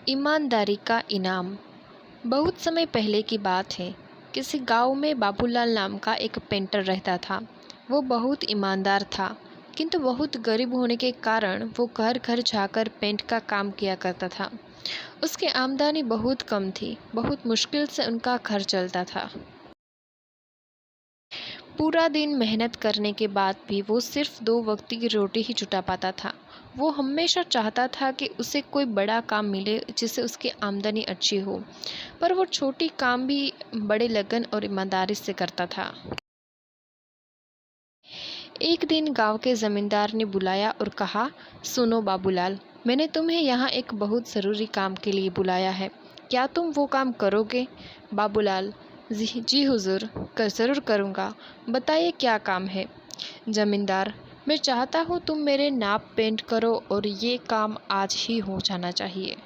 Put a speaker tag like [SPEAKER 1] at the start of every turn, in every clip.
[SPEAKER 1] ईमानदारी का इनाम। बहुत समय पहले की बात है। किसी गांव में बाबूलाल नाम का एक पेंटर रहता था। वो बहुत ईमानदार था, किंतु बहुत गरीब होने के कारण वो घर घर जाकर पेंट का काम किया करता था। उसकी आमदनी बहुत कम थी, बहुत मुश्किल से उनका घर चलता था। पूरा दिन मेहनत करने के बाद भी वो सिर्फ 2 वक्त की रोटी ही जुटा पाता था। वो हमेशा चाहता था कि उसे कोई बड़ा काम मिले जिससे उसकी आमदनी अच्छी हो, पर वो छोटी काम भी बड़े लगन और ईमानदारी से करता था। एक दिन गांव के जमींदार ने बुलाया और कहा, सुनो बाबूलाल, मैंने तुम्हें यहाँ एक बहुत ज़रूरी काम के लिए बुलाया है। क्या तुम वो काम करोगे? बाबूलाल, जी जी हुजूर, ज़रूर करूँगा। बताइए क्या काम है? जमींदार, मैं चाहता हूँ तुम मेरे नाप पेंट करो और ये काम आज ही हो जाना चाहिए।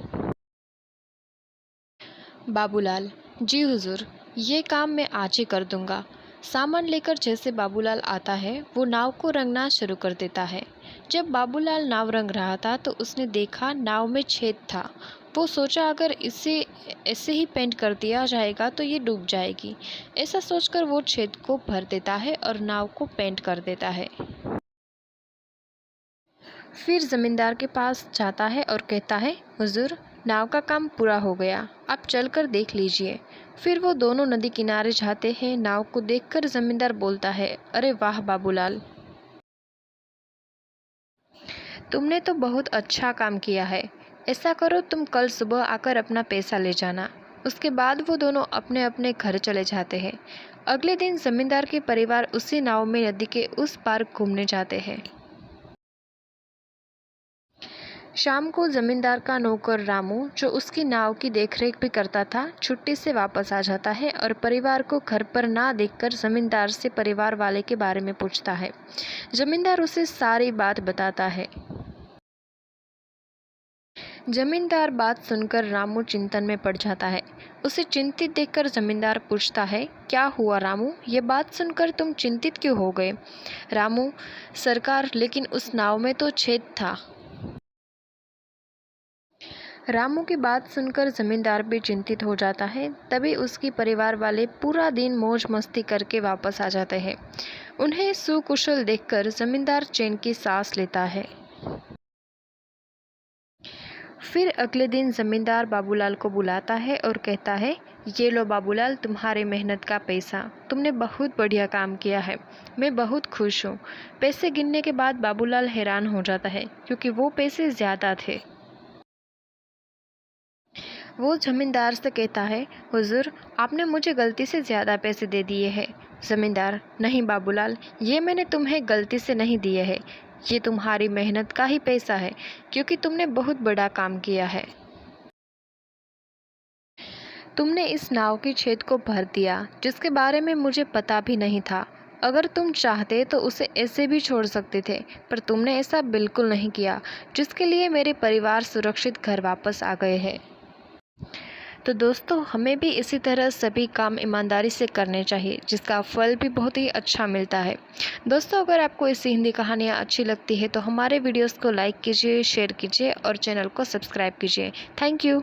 [SPEAKER 1] बाबूलाल, जी हुजूर, ये काम मैं आज ही कर दूंगा। सामान लेकर जैसे बाबूलाल आता है वो नाव को रंगना शुरू कर देता है। जब बाबूलाल नाव रंग रहा था तो उसने देखा नाव में छेद था। वो सोचा अगर इसे ऐसे ही पेंट कर दिया जाएगा तो ये डूब जाएगी। ऐसा सोचकर वो छेद को भर देता है और नाव को पेंट कर देता है। फिर जमींदार के पास जाता है और कहता है, हुजूर, नाव का काम पूरा हो गया, आप चलकर देख लीजिए। फिर वो दोनों नदी किनारे जाते हैं। नाव को देखकर जमींदार बोलता है, अरे वाह बाबूलाल, तुमने तो बहुत अच्छा काम किया है। ऐसा करो, तुम कल सुबह आकर अपना पैसा ले जाना। उसके बाद वो दोनों अपने अपने घर चले जाते हैं। अगले दिन जमींदार के परिवार उसी नाव में नदी के उस पार घूमने जाते हैं। शाम को जमींदार का नौकर रामू, जो उसकी नाव की देखरेख भी करता था, छुट्टी से वापस आ जाता है और परिवार को घर पर ना देखकर जमींदार से परिवार वाले के बारे में पूछता है। जमींदार उसे सारी बात बताता है। जमींदार बात सुनकर रामू चिंतन में पड़ जाता है। उसे चिंतित देखकर जमींदार पूछता है, क्या हुआ रामू? ये बात सुनकर तुम चिंतित क्यों हो गए? रामू, सरकार, लेकिन उस नाव में तो छेद था। रामू की बात सुनकर जमींदार भी चिंतित हो जाता है। तभी उसकी परिवार वाले पूरा दिन मौज मस्ती करके वापस आ जाते हैं। उन्हें सुकुशल देखकर जमींदार चैन की सांस लेता है। फिर अगले दिन जमींदार बाबूलाल को बुलाता है और कहता है, ये लो बाबूलाल, तुम्हारी मेहनत का पैसा। तुमने बहुत बढ़िया काम किया है, मैं बहुत खुश हूँ। पैसे गिनने के बाद बाबूलाल हैरान हो जाता है, क्योंकि वो पैसे ज़्यादा थे। वो जमींदार से कहता है, हुजूर, आपने मुझे गलती से ज़्यादा पैसे दे दिए हैं। जमींदार, नहीं बाबूलाल, ये मैंने तुम्हें गलती से नहीं दिए हैं। ये तुम्हारी मेहनत का ही पैसा है, क्योंकि तुमने बहुत बड़ा काम किया है। तुमने इस नाव के छेद को भर दिया, जिसके बारे में मुझे पता भी नहीं था। अगर तुम चाहते तो उसे ऐसे भी छोड़ सकते थे, पर तुमने ऐसा बिल्कुल नहीं किया, जिसके लिए मेरे परिवार सुरक्षित घर वापस आ गए हैं। तो दोस्तों, हमें भी इसी तरह सभी काम ईमानदारी से करने चाहिए, जिसका फल भी बहुत ही अच्छा मिलता है। दोस्तों, अगर आपको ऐसी हिंदी कहानियाँ अच्छी लगती है तो हमारे वीडियोस को लाइक कीजिए, शेयर कीजिए और चैनल को सब्सक्राइब कीजिए। Thank you.